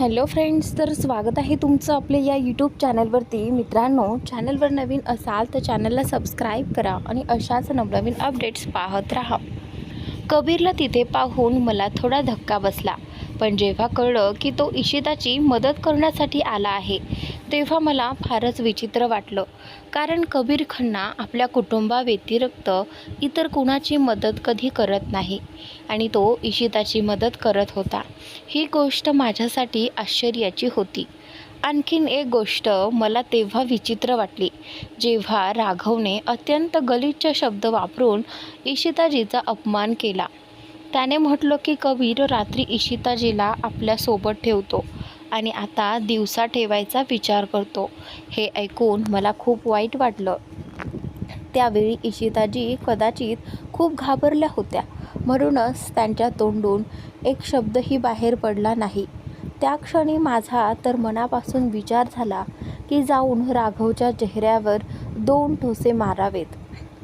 Hello friends, तर स्वागत आहे तुमचं आपल्या या यूट्यूब चॅनलवरती. मित्रांनो, चॅनलवर नवीन असाल तर चॅनलला सबस्क्राईब करा आणि अशाच नवनवीन अपडेट्स पाहत राहा. कबीरला तिथे पाहून मला थोडा धक्का बसला, पण जेव्हा कळलं की तो इशिताची मदत करण्यासाठी आला आहे तेव्हा मला फारच विचित्र वाटलं. कारण कबीर खन्ना आपल्या कुटुंबाव्यतिरिक्त इतर कुणाची मदत कधी करत नाही आणि तो इशिताची मदत करत होता. ही गोष्ट माझ्यासाठी आश्चर्याची होती. आणखीन एक गोष्ट मला तेव्हा विचित्र वाटली जेव्हा राघवने अत्यंत गलिच्छ शब्द वापरून इशिताजीचा अपमान केला. त्याने म्हटलं की कबीर रात्री इशिताजीला आपल्यासोबत ठेवतो आणि आता दिवसा ठेवायचा विचार करतो. हे ऐकून मला खूप वाईट वाटलं. त्यावेळी इशिताजी कदाचित खूप घाबरल्या होत्या, म्हणूनच त्यांच्या तोंडून एक शब्दही बाहेर पडला नाही. त्या क्षणी माझा तर मनापासून विचार झाला की जाऊन राघवच्या चेहऱ्यावर 2 ठोसे मारावेत.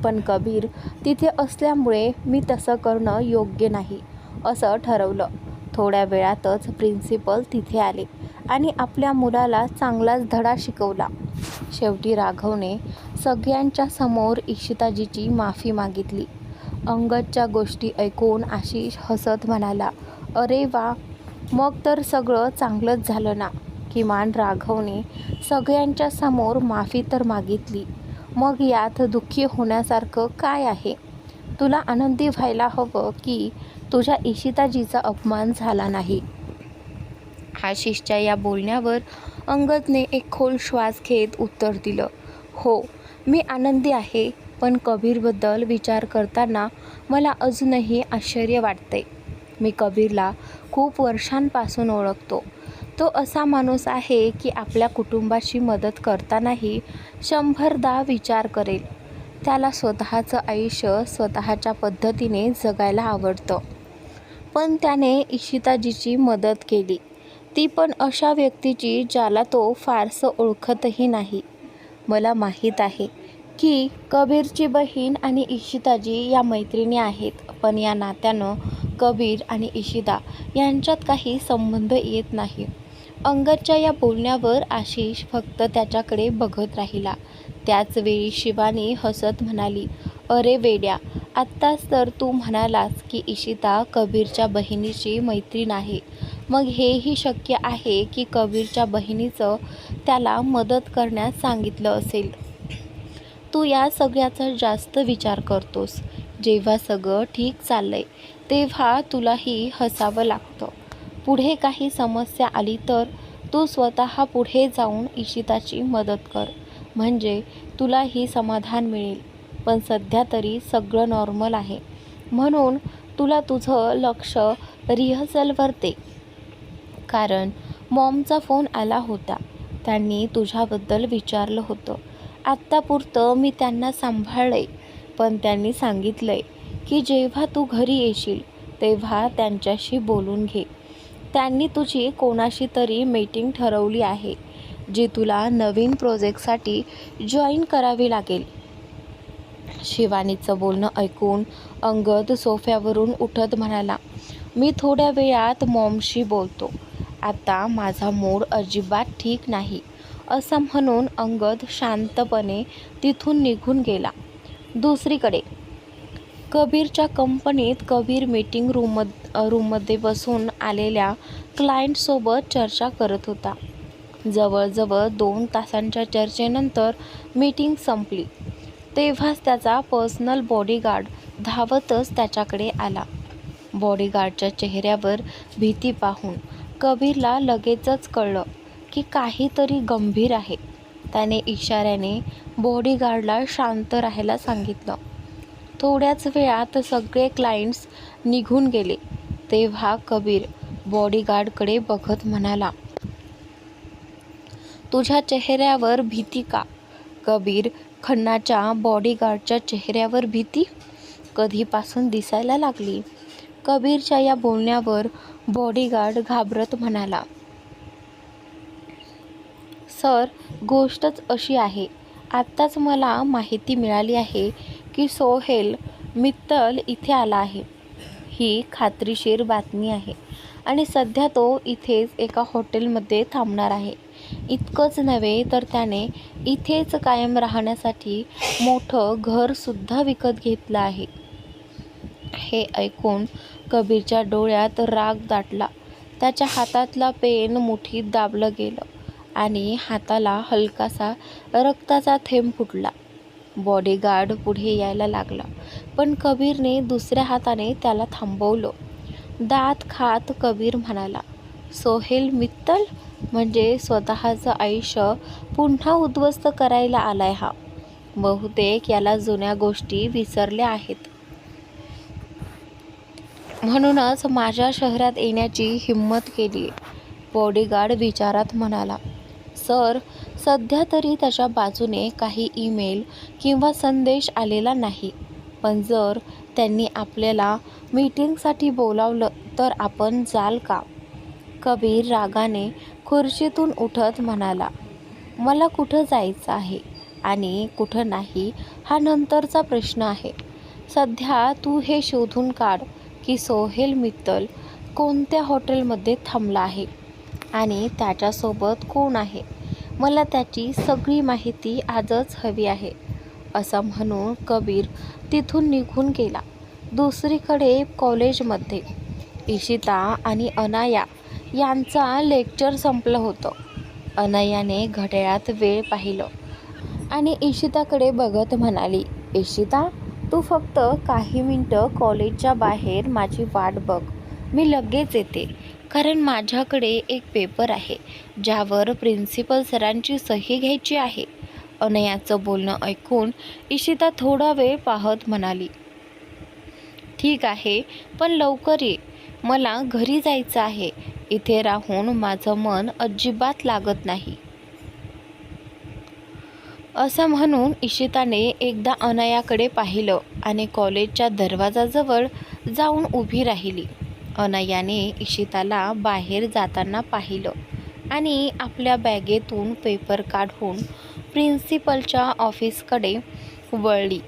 पण कबीर तिथे असल्यामुळे मी तसं करणं योग्य नाही असं ठरवलं. थोड्या वेळातच प्रिन्सिपल तिथे आले आणि आपल्या मुलाला चांगलाच धडा शिकवला. शेवटी राघवने सगळ्यांच्या समोर इशिताजीची माफी मागितली. अंगदच्या गोष्टी ऐकून आशिष हसत म्हणाला, "अरे वा, मग तर सगळं चांगलंच झालं ना. किमान राघवने सगळ्यांच्या समोर माफी तर मागितली. मग यात दुःखी होण्यासारखं काय आहे? तुला आनंदी व्हायला हवं की तुझ्या इशिताजीचा अपमान झाला नाही." आशिषच्या या बोलण्यावर अंगदने एक खोल श्वास घेत उत्तर दिलं, "हो, मी आनंदी आहे, पण कबीरबद्दल विचार करताना मला अजूनही आश्चर्य वाटते. मी कबीरला खूप वर्षांपासून ओळखतो. तो असा माणूस आहे की आपल्या कुटुंबाची मदत करतानाही 100दा विचार करेल. त्याला स्वतःचं आयुष्य स्वतःच्या पद्धतीने जगायला आवडतं. पण त्याने इशिताजीची मदत केली, ती पण अशा व्यक्तीची ज्याला तो फारसं ओळखतही नाही. मला माहीत आहे की कबीरची बहीण आणि इशिताजी या मैत्रिणी आहेत, पण या नात्यानं कबीर आणि इशिता यांच्यात काही संबंध येत नाही." अंगदच्या या बोलण्यावर आशिष फक्त त्याच्याकडे बघत राहिला. त्याचवेळी शिवानी हसत म्हणाली, "अरे वेड्या, आत्ताच तर तू म्हणालास की इशिता कबीरच्या बहिणीची मैत्रीण आहे. मग हेही शक्य आहे की कबीरच्या बहिणीचं त्याला मदत करण्यास सांगितलं असेल. तू या सगळ्याचा जास्त विचार करतोस. जेव्हा सगळं ठीक चाललंय तेव्हा तुलाही हसावं लागतं. पुढे काही समस्या आली तर तू स्वतः पुढे जाऊन इशिताची मदत कर, म्हणजे तुलाही समाधान मिळेल. पण सध्या तरी सगळं नॉर्मल आहे, म्हणून तुला तुझं लक्ष रिहर्सलवर दे. कारण मॉमचा फोन आला होता. त्यांनी तुझ्याबद्दल विचारलं होतं. आत्तापुरतं मी त्यांना सांभाळलंय, पण त्यांनी सांगितलंय की जेव्हा तू घरी येशील तेव्हा त्यांच्याशी बोलून घे. त्यांनी तुझी कोणाशी तरी मीटिंग ठरवली आहे, जी तुला नवीन प्रोजेक्टसाठी जॉईन करावी लागेल." शिवानीचं बोलणं ऐकून अंगद सोफ्यावरून उठत म्हणाला, "मी थोड्या वेळात मॉमशी बोलतो. आता माझा मूड अजिबात ठीक नाही." असं म्हणून अंगद शांतपणे तिथून निघून गेला. दुसरीकडे कबीरच्या कंपनीत कबीर मीटिंग रूममध्ये बसून आलेल्या क्लायंटसोबत चर्चा करत होता. जवळजवळ 2 तासांच्या चर्चेनंतर मीटिंग संपली. तेव्हाच त्याचा पर्सनल बॉडीगार्ड धावतच त्याच्याकडे आला. बॉडीगार्डच्या चेहऱ्यावर भीती पाहून कबीरला लगेचच कळलं की काहीतरी गंभीर आहे. त्याने इशाऱ्याने बॉडीगार्डला शांत राहायला सांगितलं. थोड्याच वेळात सगळे क्लायंट्स निघून गेले. तेव्हा कबीर बॉडीगार्डकडे बघत म्हणाला, "तुझ्या चेहऱ्यावर भीती का?" कबीर खन्नाच्या बॉडीगार्डच्या चेहऱ्यावर भीती कधीपासून दिसायला लागली? कबीरच्या या बोलण्यावर बॉडीगार्ड घाबरत म्हणाला, "सर, गोष्टच अशी आहे. आत्ताच मला माहिती मिळाली आहे की सोहेल मित्तल इथे आला आहे. ही खात्रीशीर बातमी आहे आणि सध्या तो इथेच एका हॉटेलमध्ये थांबणार आहे. इतकंच नव्हे तर त्याने इथेच कायम राहण्यासाठी मोठं घरसुद्धा विकत घेतलं आहे. हे ऐकून कबीरच्या डोळ्यात राग दाटला. त्याच्या हातातला पेन मुठीत दाबलं गेलं आणि हाताला हलकासा रक्ताचा थेंब फुटला. बॉडीगार्ड पुढे यायला लागला, पण कबीरने दुसऱ्या हाताने त्याला थांबवलं. दात खात कबीर म्हणाला, सोहेल मित्तल म्हणजे स्वतःचं आयुष्य पुन्हा उद्ध्वस्त करायला आलाय हा. बहुतेक याला जुन्या गोष्टी विसरल्या आहेत. म्हणूनच माझ्या शहरात येण्याची हिंमत केली. बॉडीगार्ड विचारात म्हणाला. सर, सध्या तरी त्याच्या बाजूने काही ईमेल किंवा संदेश आलेला नाही, पण जर त्यांनी आपल्याला मीटिंगसाठी बोलावलं तर आपण जाल का? कबीर रागाने खुर्चीतून उठत म्हणाला, मला कुठं जायचं आहे आणि कुठं नाही हा नंतरचा प्रश्न आहे. सध्या तू हे शोधून काढ की सोहेल मित्तल कोणत्या हॉटेलमध्ये थांबला आहे आणि त्याच्यासोबत कोण आहे. मला त्याची सगळी माहिती आजच हवी आहे. असं म्हणून कबीर तिथून निघून गेला. दुसरीकडे कॉलेजमध्ये इशिता आणि अनाया यांचा लेक्चर संपलं होतं. अनायाने घड्याळात वेळ पाहिलं आणि इशिताकडे बघत म्हणाली, इशिता, तू फक्त काही मिनटं कॉलेजच्या बाहेर माझी वाट बघ. मी लगेच येते, कारण माझ्याकडे एक पेपर आहे ज्यावर प्रिन्सिपल सरांची सही घ्यायची आहे. अनयाचं बोलणं ऐकून इशिता थोडा वेळ पाहत म्हणाली, ठीक आहे, पण लवकर ये. मला घरी जायचं आहे. इथे राहून माझं मन अजिबात लागत नाही. असं म्हणून इशिताने एकदा अनयाकडे पाहिलं आणि कॉलेजच्या दरवाजाजवळ जाऊन उभी राहिली. अनयाने इशिताला बाहेर जाताना पाहिलं आणि आपल्या बॅगेतून पेपर काढून प्रिन्सिपलच्या ऑफिसकडे वळली.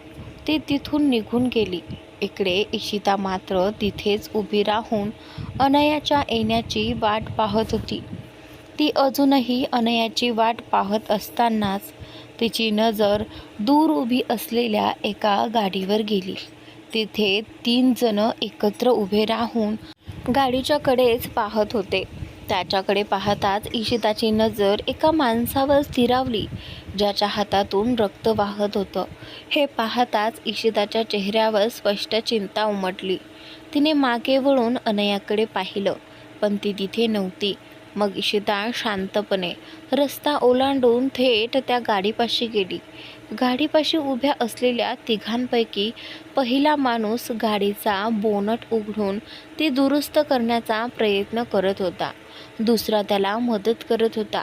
ती तिथून निघून गेली. इकडे इशिता मात्र तिथेच उभी राहून अनयाच्या येण्याची वाट पाहत होती. ती अजूनही अनयाची वाट पाहत असतानाच तिची नजर दूर उभी असलेल्या एका गाडीवर गेली. तिथे 3 जण एकत्र उभे राहून गाडीच्या कडेच पाहत होते. त्याच्याकडे पाहताच इशिताची नजर एका माणसावर स्थिरावली, ज्याच्या हातातून रक्त वाहत होतं. हे पाहताच इशिताच्या चेहऱ्यावर स्पष्ट चिंता उमटली. तिने मागे वळून अनयाकडे पाहिलं, पण ती तिथे नव्हती. मग इशिता शांतपणे रस्ता ओलांडून थेट त्या गाडीपाशी गेली. गाडीपाशी उभ्या असलेल्या तिघांपैकी पहिला माणूस गाडीचा बोनट उघडून ती दुरुस्त करण्याचा प्रयत्न करत होता. दुसरा त्याला मदत करत होता.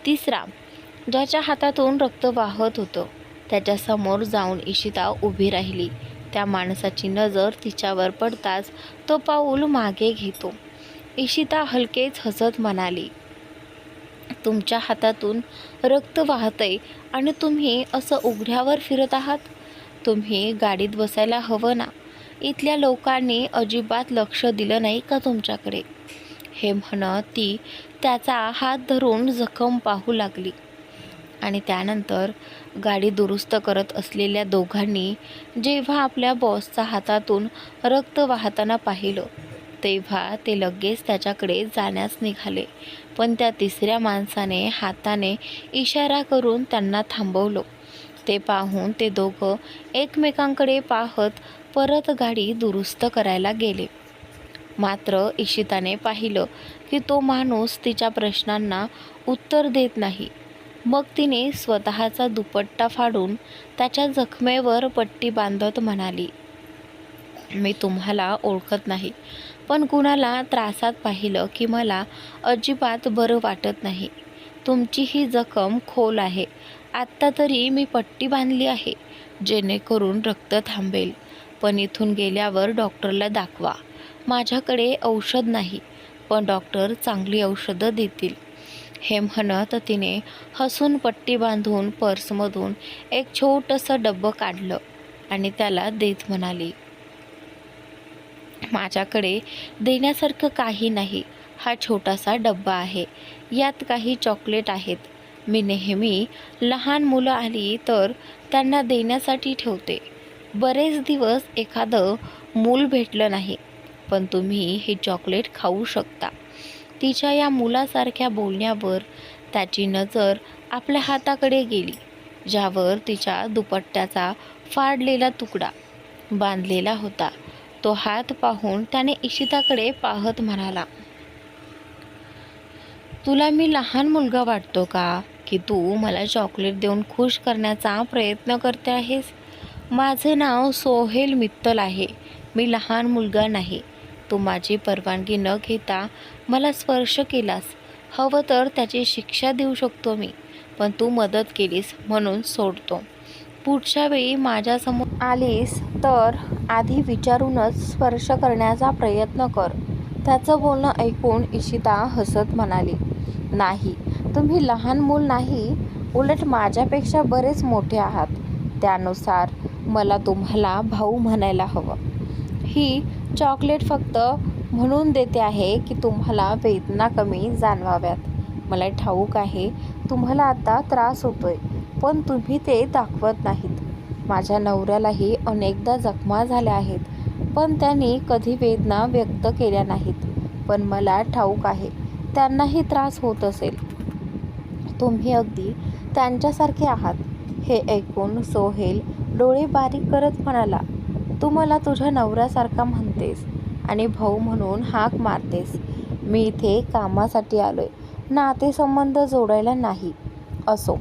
तिसरा, ज्याच्या हातातून रक्त वाहत होतं, त्याच्यासमोर जाऊन इशिता उभी राहिली. त्या माणसाची नजर तिच्यावर पडताच तो पाऊल मागे घेतो. इशिता हलकेच हसत म्हणाली, तुमच्या हातातून रक्त वाहतंय आणि तुम्ही असं उघड्यावर फिरत आहात. तुम्ही गाडीत बसायला हवं ना. इथल्या लोकांनी अजिबात लक्ष दिलं नाही का तुमच्याकडे? हे म्हणत ती त्याचा हात धरून जखम पाहू लागली. आणि त्यानंतर गाडी दुरुस्त करत असलेल्या दोघांनी जेव्हा आपल्या बॉसच्या हातातून रक्त वाहताना पाहिलं, तेव्हा ते लगेच त्याच्याकडे जाण्यास निघाले. पण त्या तिसऱ्या माणसाने हाताने इशारा करून त्यांना थांबवलं. ते पाहून ते दोघं एकमेकांकडे पाहत परत गाडी दुरुस्त करायला गेले. मात्र इशिताने पाहिलं की तो माणूस तिच्या प्रश्नांना उत्तर देत नाही. मग तिने स्वतःचा दुपट्टा फाडून त्याच्या जखमेवर पट्टी बांधत म्हणाली, मी तुम्हाला ओळखत नाही, पण कुणाला त्रासात पाहिलं की मला अजिबात बरं वाटत नाही. तुमची ही जखम खोल आहे. आत्ता तरी मी पट्टी बांधली आहे जेणेकरून रक्त थांबेल, पण इथून गेल्यावर डॉक्टरला दाखवा. माझ्याकडे औषध नाही, पण डॉक्टर चांगली औषधं देतील. हे म्हणत तिने हसून पट्टी बांधून पर्समधून एक छोटंसं डब्बं काढलं आणि त्याला देत म्हणाली, माझ्याकडे देण्यासारखं काही नाही, हा छोटासा डब्बा आहे. यात काही चॉकलेट आहेत. मी नेहमी लहान मुलं आली तर त्यांना देण्यासाठी ठेवते. बरेच दिवस एखादं मूल भेटलं नाही, पण तुम्ही हे चॉकलेट खाऊ शकता." तिच्या या मुलासारख्या बोलण्यावर त्याची नजर आपल्या हाताकडे गेली, ज्यावर तिच्या दुपट्ट्याचा फाडलेला तुकडा बांधलेला होता. तो हात पाहून त्याने इशिताकडे पाहत म्हणाला, "तुला मी लहान मुलगा वाटतो का, की तू मला चॉकलेट देऊन खुश करण्याचा प्रयत्न करते आहेस? माझे नाव सोहेल मित्तल आहे. मी लहान मुलगा नाही. तू माझी परवानगी न घेता मला स्पर्श केलास. हवं तर त्याची शिक्षा देऊ शकतो मी, पण तू मदत केलीस म्हणून सोडतो. पुढच्या वेळी माझ्यासमोर आलीस तर आधी विचारूनच स्पर्श करण्याचा प्रयत्न कर." त्याचं बोलणं ऐकून इशिता हसत म्हणाली, "नाही, तुम्ही लहान मूल नाही, उलट माझ्यापेक्षा बरेच मोठे आहात. त्यानुसार मला तुम्हाला भाऊ म्हणायला हवं. ही चॉकलेट फक्त म्हणून देते आहे की तुम्हाला वेदना कमी जाणवाव्यात. मला ठाऊक आहे तुम्हाला आता त्रास होतोय, पण तुम्ही ते दाखवत नाहीत. माझ्या नवऱ्यालाही अनेकदा जखमा झाल्या आहेत, पण त्यांनी कधी वेदना व्यक्त केल्या नाहीत. पण मला ठाऊक आहे त्यांनाही त्रास होत असेल. तुम्ही अगदी त्यांच्यासारखे आहात." हे ऐकून सोहेल डोळे बारीक करत म्हणाला, "तू मला तुझ्या नवऱ्यासारखा म्हणतेस आणि भाऊ म्हणून हाक मारतेस. मी इथे कामासाठी आलोय, नातेसंबंध जोडायला नाही. असो,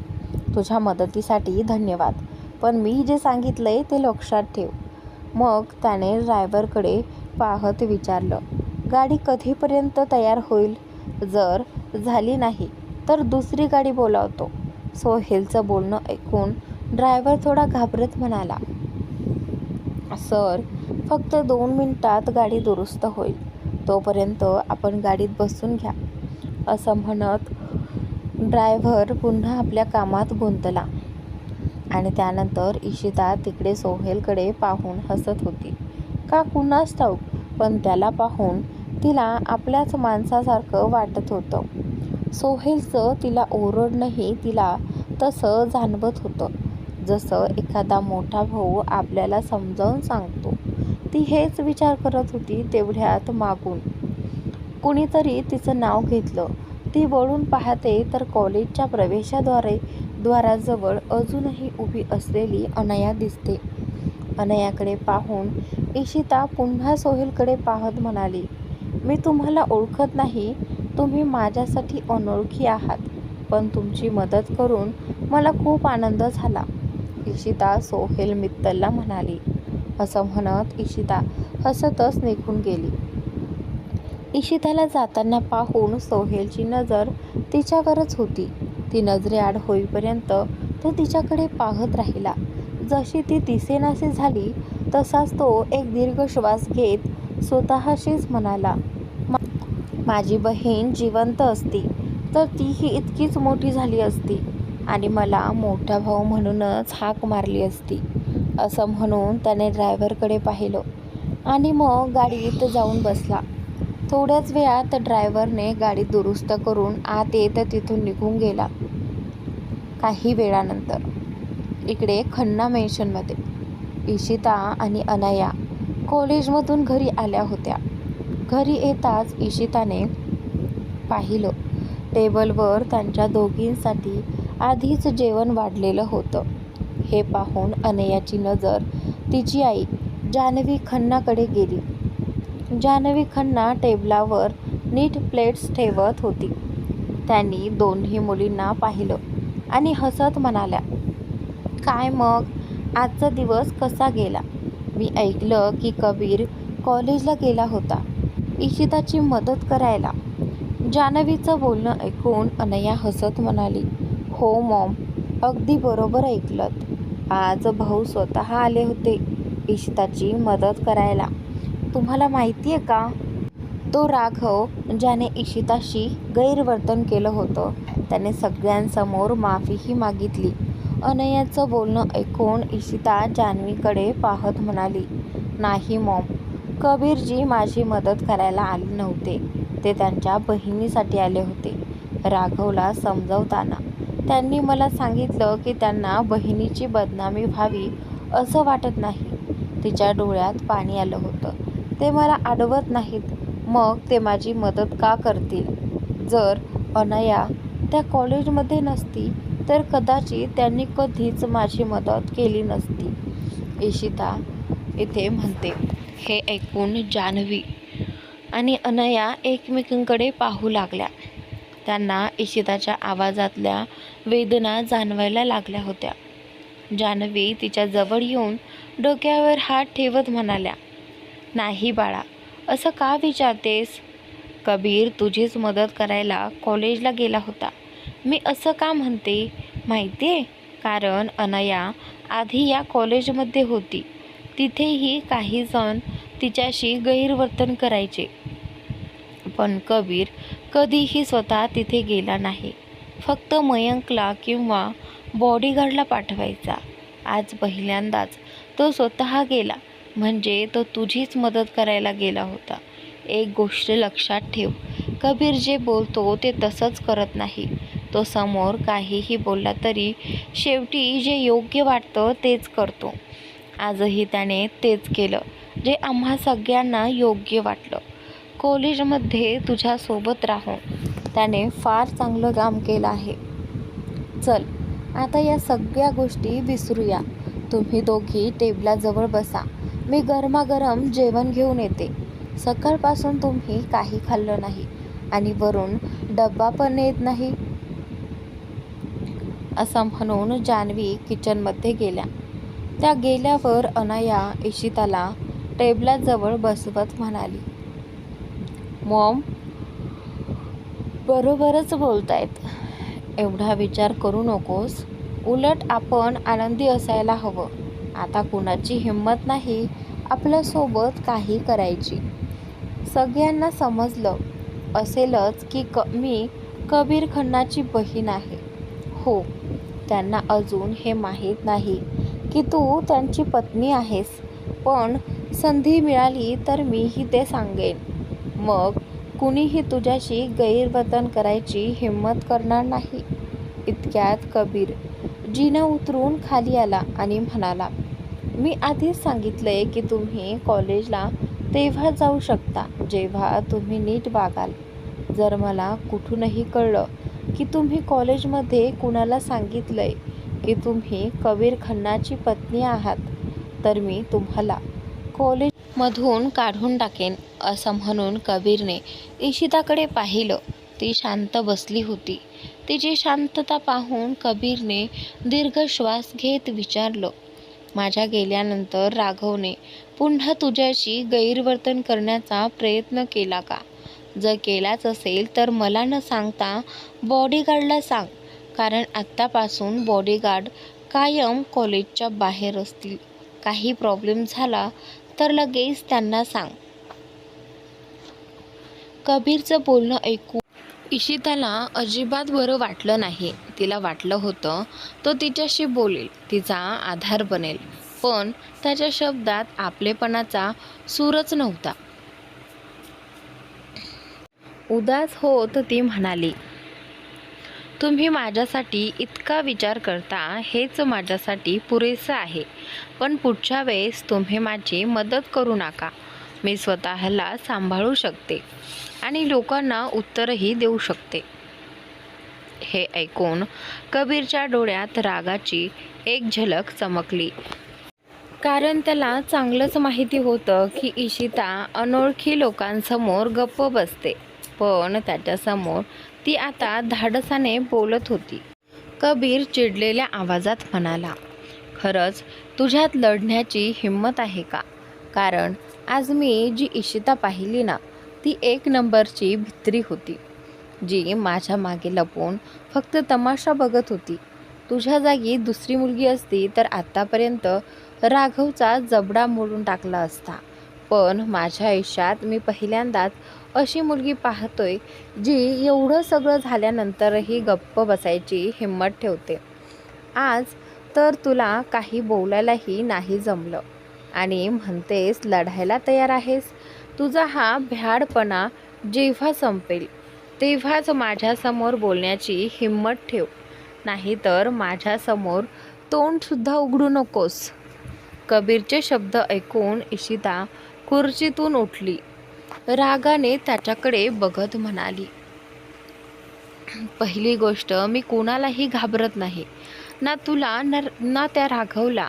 तुझ्या मदतीसाठी धन्यवाद, पण मी जे सांगितलंय ते लक्षात ठेव." मग त्याने ड्रायव्हरकडे पाहत विचारलं, "गाडी कधीपर्यंत तयार होईल? जर झाली नाही तर दुसरी गाडी बोलावतो." सोहेलचं बोलणं ऐकून ड्रायव्हर थोडा घाबरत म्हणाला, "सर, फक्त 2 मिनिटात गाडी दुरुस्त होईल. तोपर्यंत आपण गाडीत बसून घ्या." असं म्हणत ड्रायव्हर पुन्हा आपल्या कामात गुंतला. आणि त्यानंतर इशिता तिकडे सोहेलकडे पाहून हसत होती. का कुणास ठाऊक, पण त्याला पाहून तिला आपल्याच माणसासारखं वाटत होतं. सोहेलचं तिला ओरडणंही तिला तसं जाणवत होतं, जसं एखादा मोठा भाऊ आपल्याला समजावून सांगतो. ती हेच विचार करत होती. तेवढ्यात मागून कुणीतरी तिचं नाव घेतलं. ती वळून पाहते तर कॉलेजच्या प्रवेशद्वाराजवळ अजूनही उभी असलेली अनया दिसते. अनयाकडे पाहून इशिता पुन्हा सोहेलकडे पाहत म्हणाली, "मी तुम्हाला ओळखत नाही. तुम्ही माझ्यासाठी अनोळखी आहात, पण तुमची मदत करून मला खूप आनंद झाला." इशिता सोहेल मित्तलला म्हणाली. असं म्हणत इशिता हसतच निघून गेली. इशिताला जाताना पाहून सोहेलची नजर तिच्यावरच होती. ती नजरेआड होईपर्यंत तो तिच्याकडे पाहत राहिला. जशी ती दिसेनाशी झाली तसाच तो एक दीर्घ श्वास घेत स्वतःशीच म्हणाला, "माझी बहीण जिवंत असती तर तीही इतकीच मोठी झाली असती आणि मला मोठा भाऊ म्हणूनच हाक मारली असती." असं म्हणून त्याने ड्रायव्हरकडे पाहिलं आणि मग गाडीत जाऊन बसला. थोड्याच वेळात ड्रायव्हरने गाडी दुरुस्त करून आत येत तिथून निघून गेला. काही वेळानंतर इकडे खन्ना मेन्शनमध्ये इशिता आणि अनया कॉलेजमधून घरी आल्या होत्या. घरी येताच इशिताने पाहिलं, टेबलवर त्यांच्या दोघींसाठी आधीच जेवण वाढलेलं होतं. हे पाहून अनयाची नजर तिची आई जान्हवी खन्नाकडे गेली. जान्हवी खन्ना टेबलावर नीट प्लेट्स ठेवत होती. त्यांनी दोन्ही मुलींना पाहिलं आणि हसत म्हणाल्या, "काय मग, आजचा दिवस कसा गेला? मी ऐकलं की कबीर कॉलेजला गेला होता इशिताची मदत करायला." जान्हवीचं बोलणं ऐकून अनया हसत म्हणाली, "हो मॉम, अगदी बरोबर ऐकलत. आज भाऊ स्वतः आले होते इशिताची मदत करायला. तुम्हाला माहिती आहे का, तो राघव ज्याने इशिताशी गैरवर्तन केलं होतं त्याने सगळ्यांसमोर माफीही मागितली." अनयाचं बोलणं ऐकून इशिता जान्हवीकडे पाहत म्हणाली, "नाही मॉम, कबीरजी माझी मदत करायला आले नव्हते. ते त्यांच्या बहिणीसाठी आले होते. राघवला समजावताना त्यांनी मला सांगितलं की त्यांना बहिणीची बदनामी व्हावी असं वाटत नाही. तिच्या डोळ्यात पाणी आलं होतं. ते मला अडवत नाहीत, मग ते माझी मदत का करतील? जर अनया त्या कॉलेजमध्ये नसती तर कदाचित त्यांनी कधीच माझी मदत केली नसती, इशिता इथे म्हणते. हे ऐकून जान्हवी आणि अनया एकमेकांकडे पाहू लागल्या. त्यांना इशिताच्या आवाजातल्या वेदना जाणवायला लागल्या होत्या. जान्हवी तिच्या जवळ येऊन डोक्यावर हात ठेवत म्हणाल्या, नाही बाळा, असं का विचारतेस? कबीर तुझीच मदत करायला कॉलेजला गेला होता. मी असं का म्हणते माहिती आहे? कारण अनया आधी या कॉलेजमध्ये होती. तिथेही काही जण तिच्याशी गैरवर्तन करायचे, पण कबीर कधीही स्वतः तिथे गेला नाही. फक्त मयंकला किंवा बॉडीगार्डला पाठवायचा. आज पहिल्यांदाच तो स्वतः गेला, म्हणजे तो तुझीच मदत करायला गेला होता. एक गोष्ट लक्षात ठेव, कबीर जे बोलतो ते तसंच करत नाही. तो समोर काहीही बोलला तरी शेवटी जे योग्य वाटतं तेच करतो. आजही त्याने तेच केलं, जे आम्हा सगळ्यांना योग्य वाटलं. कॉलेजमध्ये तुझ्यासोबत राहून त्याने फार चांगलं काम केलं आहे. चल, आता या सगळ्या गोष्टी विसरूया. तुम्ही दोघी टेबलाजवळ बसा. मी गरमागरम जेवण घेऊन येते. सकाळपासून तुम्ही काही खाल्लं नाही आणि वरून डब्बा पण येत नाही. असं म्हणून जान्हवी किचनमध्ये गेल्या. त्या गेल्यावर अनया इशिताला टेबलाजवळ बसवत म्हणाली, मॉम बरोबरच बोलतायत. एवढा विचार करू नकोस. उलट आपण आनंदी असायला हवं. आता कुणाची हिंमत नाही आपल्यासोबत काही करायची. सगळ्यांना समजलं असेलच की मी कबीर खन्नाची बहीण आहे. हो, त्यांना अजून हे माहीत नाही की तू त्यांची पत्नी आहेस, पण संधी मिळाली तर मीही ते सांगेन. मग कुणीही तुझ्याशी गैरवर्तन करायची हिंमत करणार नाही. इतक्यात कबीर जिना उतरून खाली आला आणि म्हणाला, मी आधीच सांगितलंय की तुम्ही कॉलेजला तेव्हा जाऊ शकता जेव्हा तुम्ही नीट वागाल. जर मला कुठूनही कळलं की तुम्ही कॉलेजमध्ये कुणाला सांगितलंय की तुम्ही कबीर खन्नाची पत्नी आहात, तर मी तुम्हाला कॉलेजमधून काढून टाकेन. असं म्हणून कबीरने इशिताकडे पाहिलं. ती शांत बसली होती. तिची शांतता पाहून कबीरने दीर्घ श्वास घेत विचारलं, माझ्या गेल्यानंतर राघवने पुन्हा तुझ्याशी गैरवर्तन करण्याचा प्रयत्न केला का? जर केलाच असेल तर मला न सांगता बॉडीगार्डला सांग, कारण आत्तापासून बॉडीगार्ड कायम कॉलेजच्या बाहेर असतील. काही प्रॉब्लेम झाला तर लगेच त्यांना सांग. कबीरचं बोलणं ऐकून इशिताला अजिबात बरं वाटलं नाही. तिला वाटलं होतं तो तिच्याशी बोलेल, तिचा आधार बनेल, पण त्याच्या शब्दात आपलेपणाचा सूरच नव्हता. उदास होत ती म्हणाली, तुम्ही माझ्यासाठी इतका विचार करता हेच माझ्यासाठी पुरेसं आहे. पण पुढच्या वेळेस तुम्ही माझी मदत करू नका. मी स्वतःला सांभाळू शकते आणि लोकांना उत्तरही देऊ शकते. हे ऐकून कबीरच्या डोळ्यात रागाची एक झलक चमकली. कारण त्याला चांगलंच माहिती होतं की इशिता अनोळखी लोकांसमोर गप्प बसते, पण त्याच्यासमोर ती आता धाडसाने बोलत होती. कबीर चिडलेल्या आवाजात म्हणाला, खरंच तुझ्यात लढण्याची हिंमत आहे का? कारण आज मी जी इशिता पाहिली ना, ती एक नंबरची भित्री होती, जी माझ्या मागे लपून फक्त तमाशा बघत होती. तुझ्या जागी दुसरी मुलगी असती तर आत्तापर्यंत राघवचा जबडा मोडून टाकला असता. पण माझ्या आयुष्यात मी पहिल्यांदाच अशी मुलगी पाहतोय जी एवढं सगळं झाल्यानंतरही गप्प बसायची हिंमत ठेवते. आज तर तुला काही बोलायलाही नाही जमलं आणि म्हणतेस लढायला तयार आहेस. तुझा हा भ्याडपणा जेव्हा संपेल तेव्हाच माझ्यासमोर बोलण्याची हिंमत ठेव, नाहीतर माझ्यासमोर तोंडसुद्धा उघडू नकोस. कबीरचे शब्द ऐकून इशिता खुर्चीतून उठली. रागाने त्याच्याकडे बघत म्हणाली, पहिली गोष्ट, मी कोणालाही घाबरत नाही, ना तुला ना त्या राघवला.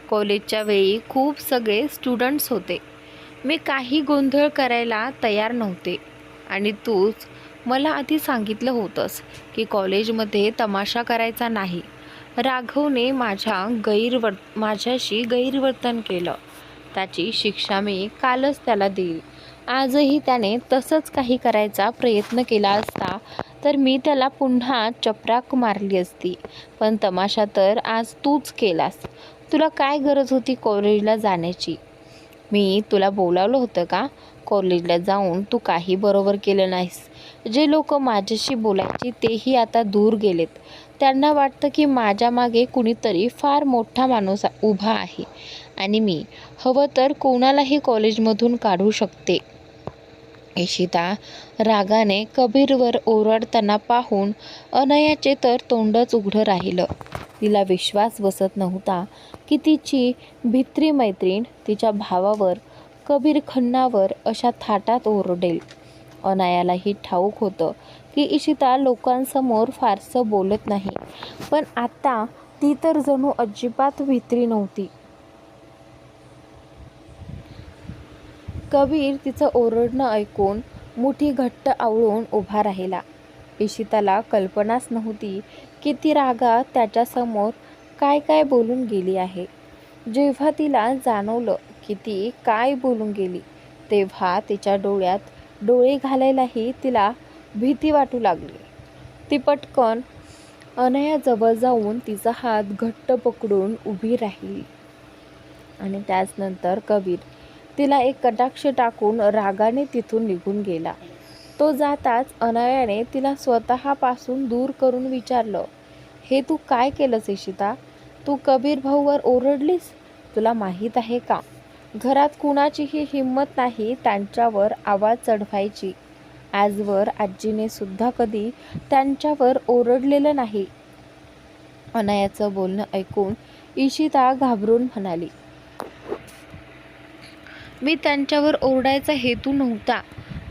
कॉलेजच्या वेळी खूप सगळे स्टुडंट्स होते. मी काही गोंधळ करायला तयार नव्हते आणि तूच मला आधी सांगितलं होतंस की कॉलेजमध्ये तमाशा करायचा नाही. राघवने माझ्याशी गैरवर्तन केलं. त्याची शिक्षा मी कालच त्याला देईल. आजही त्याने तसंच काही करायचा प्रयत्न केला असता तर मी त्याला पुन्हा चपराक मारली असती. पण तमाशा तर आज तूच केलास. तुला काय गरज होती कॉलेजला जाण्याची? मी तुला बोलावलं होतं का? कॉलेजला जाऊन तू काही बरोबर केलं नाहीस. जे लोक माझ्याशी बोलायचे तेही आता दूर गेलेत. त्यांना वाटतं की माझ्या मागे कुणीतरी फार मोठा माणूस उभा आहे आणि मी हवं तर कोणालाही कॉलेजमधून काढू शकते. इशिता रागाने कबीरवर ओरडताना पाहून अनयाचे तर तोंडच उघडं राहिलं. तिला विश्वास बसत नव्हता की तिची भित्री मैत्रीण तिच्या भावावर, कबीर खन्नावर अशा थाटात ओरडेल. अनायालाही ठाऊक होतं की इशिता लोकांसमोर फारसं बोलत नाही, पण आता ती तर जणू अजिबात भित्री नव्हती. कबीर तिचं ओरडणं ऐकून मुठी घट्ट आवळून उभा राहिला. इशिताला कल्पनाच नव्हती की ती रागात त्याच्यासमोर काय काय बोलून गेली आहे. जेव्हा तिला जाणवलं की ती काय बोलून गेली तेव्हा तिच्या डोळ्यात डोळे घालायलाही तिला भीती वाटू लागली. ती पटकन अनयाजवळ जाऊन तिचा हात घट्ट पकडून उभी राहिली आणि त्याचनंतर कबीर तिला एक कटाक्ष टाकून रागाने तिथून निघून गेला. तो जाताच अनयाने तिला स्वतःपासून दूर करून विचारलं, हे तू काय केलंस इशिता? तू कबीर भाऊवर ओरडलीस? तुला माहीत आहे का, घरात कुणाचीही हिंमत नाही त्यांच्यावर आवाज चढवायची. आजवर आजीने सुद्धा कधी त्यांच्यावर ओरडलेलं नाही. अनयाचं बोलणं ऐकून इशिता घाबरून म्हणाली, मी त्यांच्यावर ओरडायचा हेतू नव्हता,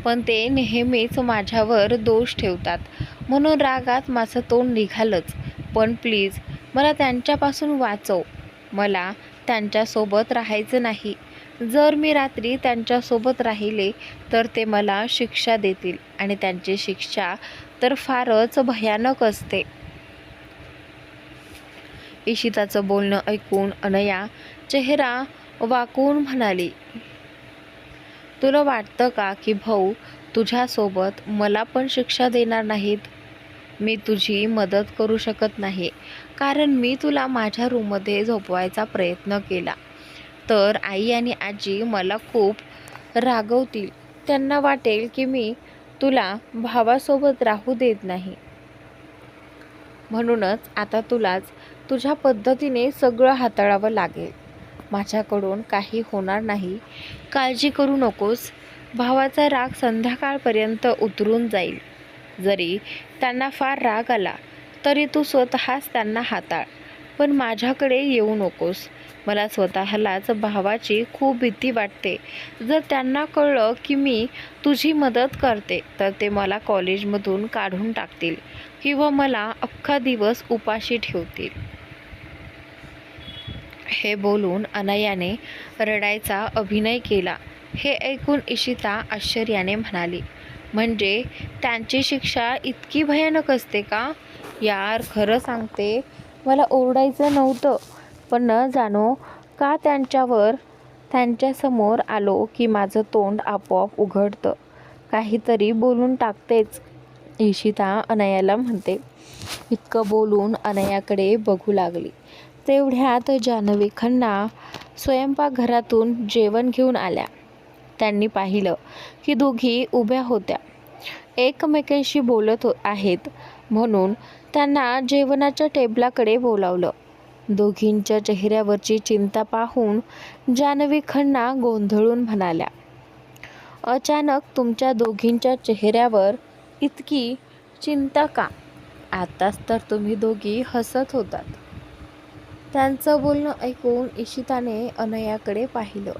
पण ते नेहमीच माझ्यावर दोष ठेवतात म्हणून रागात माझं तोंड निघालंच. पण प्लीज मला त्यांच्यापासून वाचव. मला त्यांच्यासोबत राहायचं नाही. जर मी रात्री त्यांच्यासोबत राहिले तर ते मला शिक्षा देतील आणि त्यांची शिक्षा तर फारच भयानक असते. इशिताचं बोलणं ऐकून अनया चेहरा वाकवून म्हणाली, तुला वाटतं का की भाऊ तुझ्यासोबत मला पण शिक्षा देणार नाहीत? मी तुझी मदत करू शकत नाही, कारण मी तुला माझ्या रूममध्ये झोपवायचा प्रयत्न केला तर आई आणि आजी मला खूप रागवतील. त्यांना वाटेल की मी तुला भावासोबत राहू देत नाही. म्हणूनच आता तुलाच तुझ्या पद्धतीने सगळं हाताळावं लागेल. माझ्याकडून काही होणार नाही, काळजी करू नकोस. भावाचा राग संध्याकाळपर्यंत उतरून जाईल. जरी त्यांना फार राग आला तरी तू स्वतःच त्यांना हाताळ, पण माझ्याकडे येऊ नकोस. मला स्वतःलाच भावाची खूप भीती वाटते. जर त्यांना कळलं की मी तुझी मदत करते तर ते मला कॉलेजमधून काढून टाकतील किंवा मला अख्खा दिवस उपाशी ठेवतील. हे बोलून अनयाने रडायचा अभिनय केला. हे ऐकून इशिता आश्चर्याने म्हणाली, म्हणजे त्यांची शिक्षा इतकी भयानक असते का? यार, खरं सांगते, मला ओरडायचं नव्हतं, पण न जाणो का त्यांच्यासमोर आलो की माझं तोंड आपोआप उघडतं, काहीतरी बोलून टाकतेच. इशिता अनयाला म्हणते. इतकं बोलून अनयाकडे बघू लागली. तेवढ्यात जान्हवी खन्ना स्वयंपाकघरातून जेवण घेऊन आल्या. त्यांनी पाहिलं की दोघी उभ्या होत्या, एकमेकांशी बोलत आहेत म्हणून त्यांना जेवणाच्या टेबलाकडे बोलावलं. दोघींच्या चेहऱ्यावरची चिंता पाहून जान्हवी खन्ना गोंधळून म्हणाल्या, अचानक तुमच्या दोघींच्या चेहऱ्यावर इतकी चिंता का? आताच तर तुम्ही दोघी हसत होतात. त्यांचं बोलणं ऐकून इशिताने अनयाकडे पाहिलं.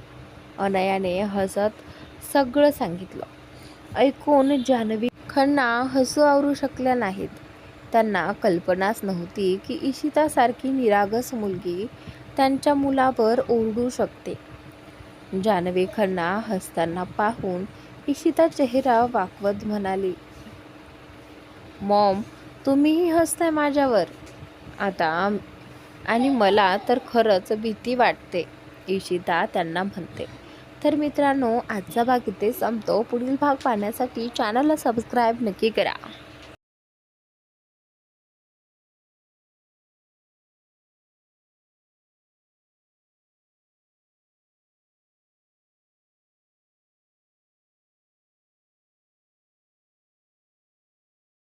अनयाने हसत सगळं सांगितलं. ऐकून जान्हवी खन्ना हसू आवरू शकल्या नाहीत. त्यांना कल्पनाच नव्हती की इशितासारखी निरागस मुलगी त्यांच्या मुलावर ओरडू शकते. जान्हवी खन्ना हसताना पाहून इशिता चेहरा वाकवत म्हणाली, मॉम, तुम्हीही हसताय माझ्यावर आता, आणि मला तर खरंच भीती वाटते, इशिता त्यांना म्हणते. तर मित्रांनो, आजचा भाग इथे संपतो. पुढील भाग पाहण्यासाठी चॅनलला सबस्क्राईब नक्की करा.